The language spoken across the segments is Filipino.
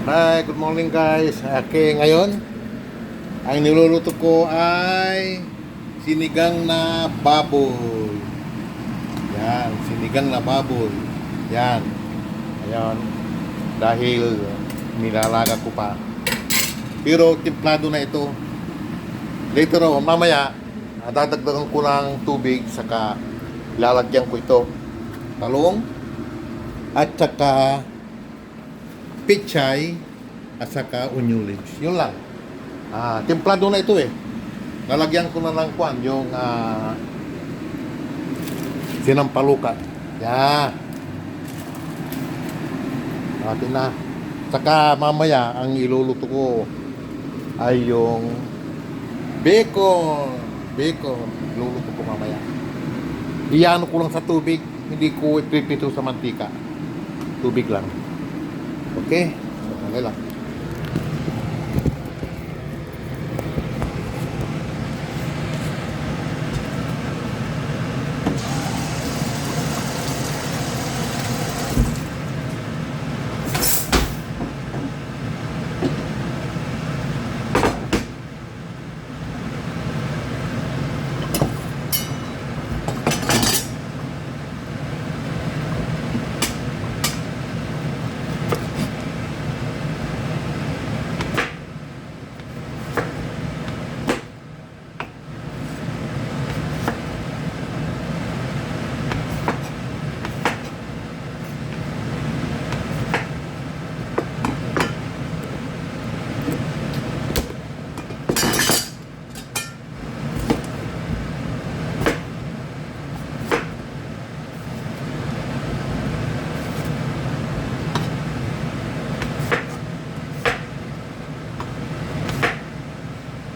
Hi, good morning guys. Okay, ngayon, ang niluluto ko ay sinigang na baboy. Yan, sinigang na baboy. Yan. Ayan. Dahil nilalaga ko pa. Pero timplado na ito. Later on, mamaya, dadagdagan ko ng tubig, saka lalagyan ko ito. Talong at saka pichay at saka onion leaves. Yun lang. Templado na ito eh. Lalagyan ko na ng kwan, yung sinampalukan. Yan. Atin na. Saka mamaya, ang iluluto ko ay yung bacon. Bacon. Iluluto ko mamaya. Iyano ko lang sa tubig. Hindi ko ipipito sa mantika. Tubig lang. Okay? Okay lang.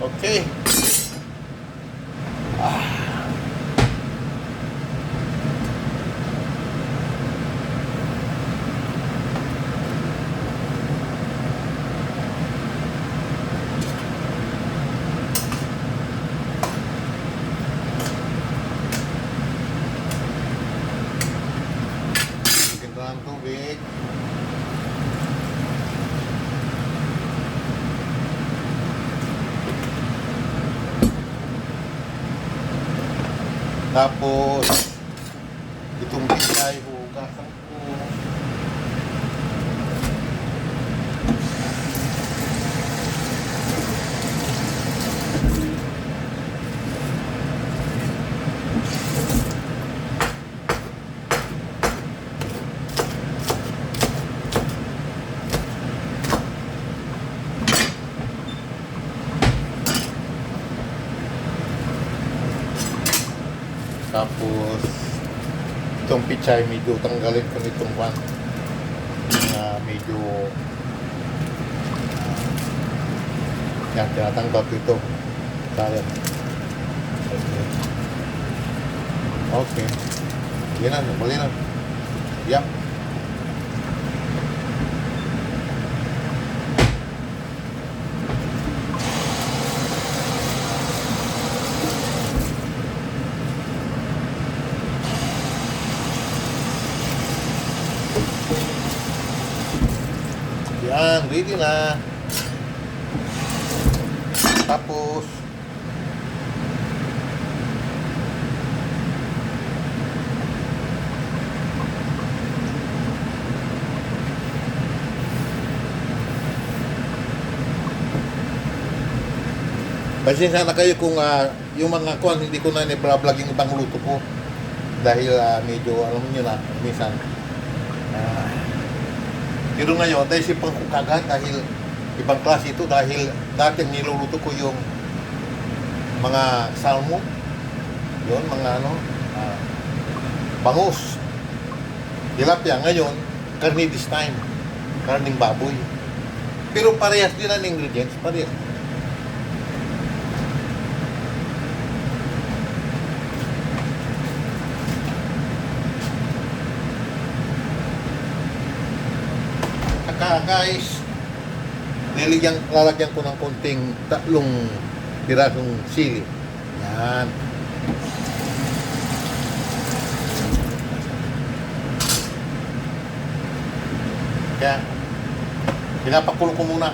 Okay. Ganda ng tubig. Tapos itong pichay, hugasan ko. Tapos itong pichay, medyo tanggalin ko nitong pan na medyo yan, tinatanggal ko ito. Sayang. Okay. Okay. Yan na, bali na. Yep. Yan, ready na. Tapos pasensya na kayo kung yung mga kuan hindi ko na ni-vlog yung ibang luto ko dahil medyo alam niyo na minsan pero ngayon, dahil sipang ko kagad dahil ibang klase ito dahil dati niluluto ko yung mga salmon, yun, mga bangus, tilapia. Ngayon, karne this time, karning baboy. Pero parehas din ang ingredients, parehas. Guys, lalagyan ko ng konting 3 pirasong sili. Yan. Kaya Pinapakulo ko muna.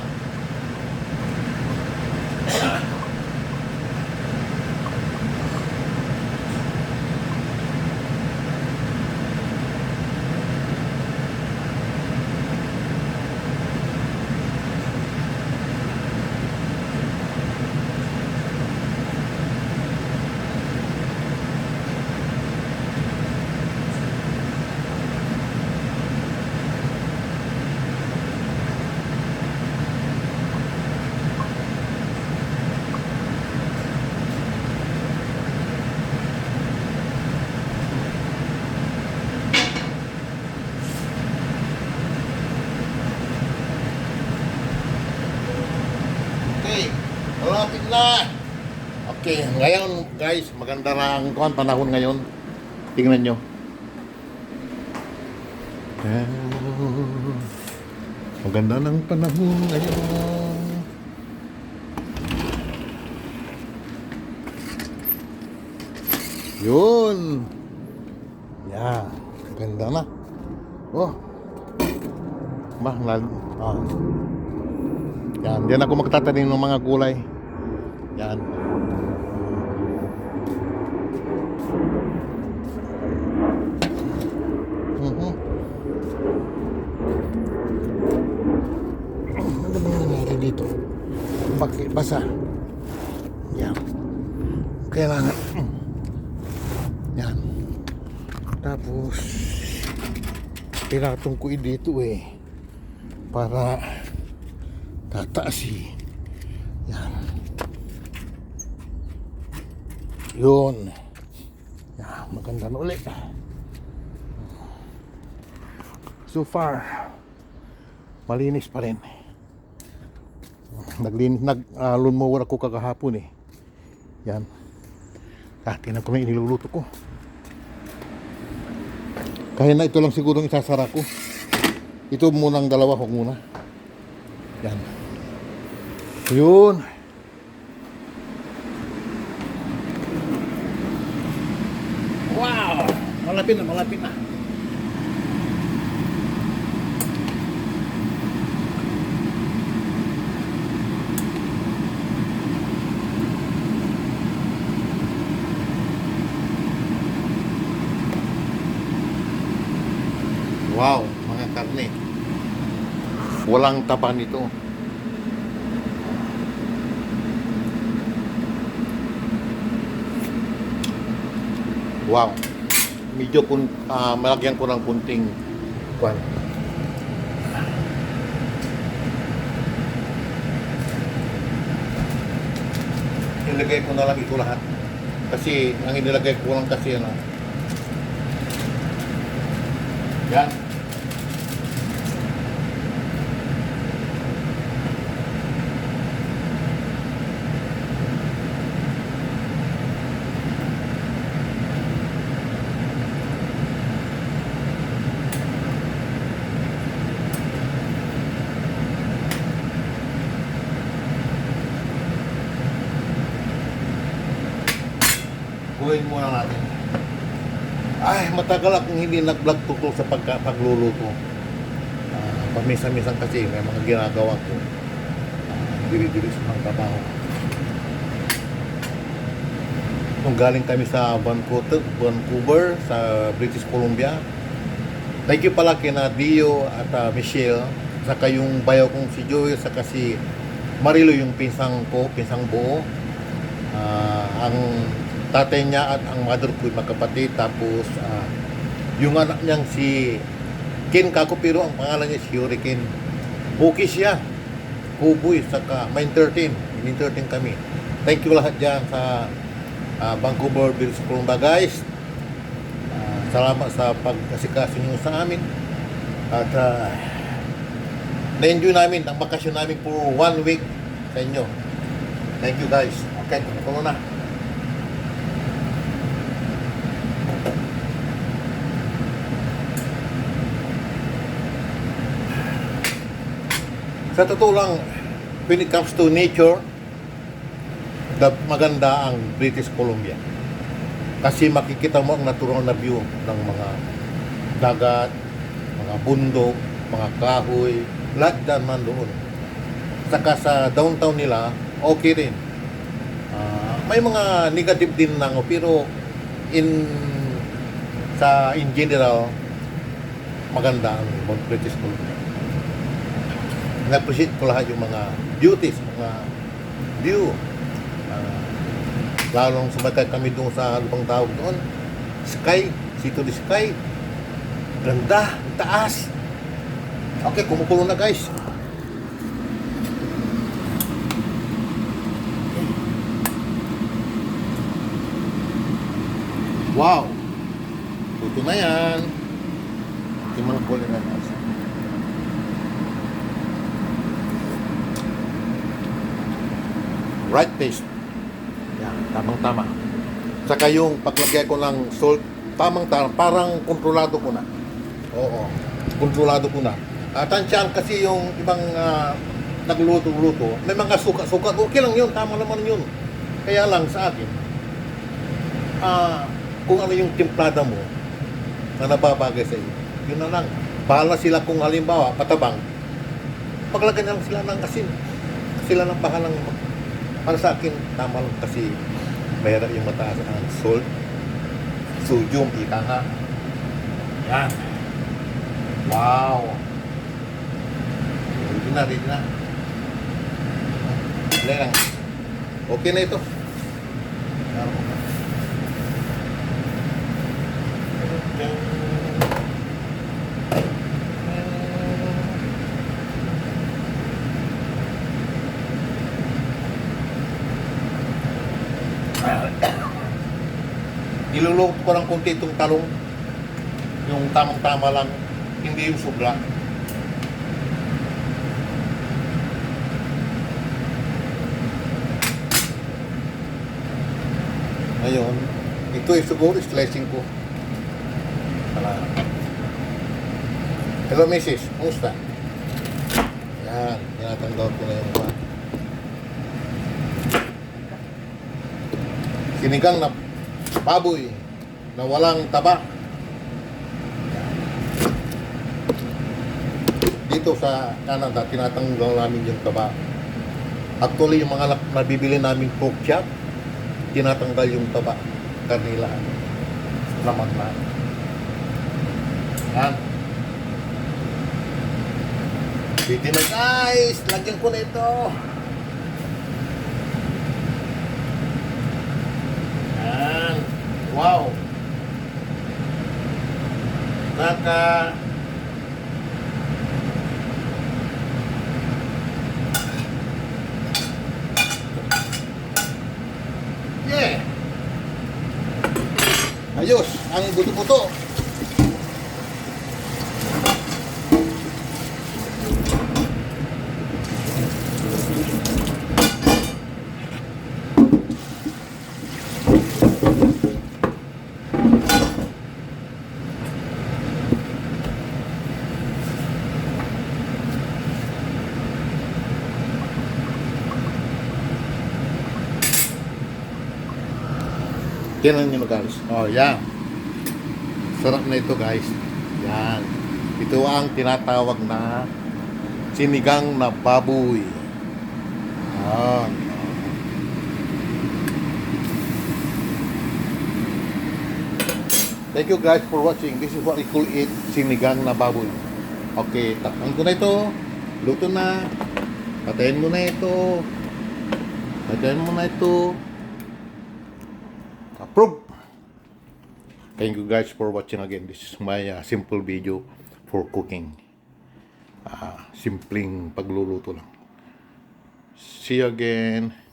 Okay, malapit na. Okay, ngayon guys, maganda na ang panahon ngayon. Tingnan nyo. Maganda ng panahon ngayon. Yun. Yan, maganda na. Oh. Yan, diyan ako magtatanim ng mga gulay. Yan. Ano bang nangyari dito? Bakit basa? Yan. Kailangan. Yan. Tapos pinatong ko dito para tataas yan. Yun. Yan, maganda na ulit. So far malinis pa rin. Lawnmower ako kagahapon Yan. Tingnan ko na iniluluto ko. Kaya na ito lang siguro ang isasara ko. Ito munang dalawa, huwag muna. Yan. Yun. Wow! Malapit na, malapit na. Wow, mga karne. Walang taba nito. Wow. Medyo malagyan ko ng kunting kwan. Ilagay ko na lang ito lahat. Kasi ang inilagay ko lang kasi yan. Gawin muna natin. Ay, matagal akong hindi nag-vlog tungkol sa pagluluto. Pamisa-misan kasi may mga ginagawa ko. Diri-diri sa mga trabaho. Kung galing kami sa Vancouver, sa British Columbia. Thank you pala kina Dio at Michelle. Saka yung bayaw kong si Joey, saka si Marilo yung pinsang buo. Ang tatay niya at ang mother ko magkapatid. Tapos yung anak niyang si Ken Kako, pero ang pangalan niya si Hurricane. Bukis siya, Kuboy, saka Main 13 kami. Thank you lahat dyan sa Vancouver, British Columbia guys. Salamat sa pag-asikaso nyo sa amin. At na-enjoy namin ang bakasyon namin for 1 week sa inyo. Thank you guys. Okay, ito muna. Sa totoo lang, when it comes to nature, maganda ang British Columbia. Kasi makikita mo ang natural na view ng mga dagat, mga bundok, mga kahoy, lahat naman doon. Saka sa downtown nila, okay rin. May mga negative din lang, pero in general, maganda ang British Columbia. Na-appreciate ko lahat yung mga beauties, mga view. Lalong sumakay kami doon sa lubang tawag doon. Sky, see to the sky. Ganda, taas. Okay, kumukulo na guys. Wow! Luto na yan. Timang kulo na guys. Right taste. Yan, tamang-tama. Saka yung paglagay ko ng salt, tamang-tama, parang kontrolado ko na. Oo, kontrolado ko na. Tansyan kasi yung ibang nagluto-luto, may mga suka-suka, okay lang yun, tama naman yun. Kaya lang sa akin, kung ano yung timplada mo na nababagay sa iyo, yun na lang. Bahala sila kung halimbawa, patabang, paglagay na lang sila ng asin. Sila lang bahalang para sa akin, tama lang kasi mayroon yung mataas ang salt, sodium, ika nga. Yan. Wow. Ready na, ready na. Lang. Okay na ito. Iluluto ko ng konti itong talong. Yung tamang-tama lang. Hindi yung sobra. Ngayon, ito ay siguro slicing ko. Hello, Mrs. Kumusta? Yan. Tinatanggal ko na yung sinigang na baboy na walang taba. Dito sa Canada, tinatanggal namin yung taba. Actually, yung mga nabibili namin pork chop, tinatanggal yung taba. Kanila. Laman na. Yan. Pwede na guys. Lagyan ko na ito. Yan. Wow. Naka yeah. Ayos, ang buto-buto. Tingnan nyo guys. Oh, yan. Sarap na ito guys. Yan. Ito ang tinatawag na sinigang na baboy. Yan. Thank you guys for watching. This is what we call it, sinigang na baboy. Okay, takpan ko na ito. Luto na. Patayin mo na ito. Patayin mo na ito. Approve. Thank you guys for watching again. This is my simple video for cooking. Simpleng pagluluto lang. See you again.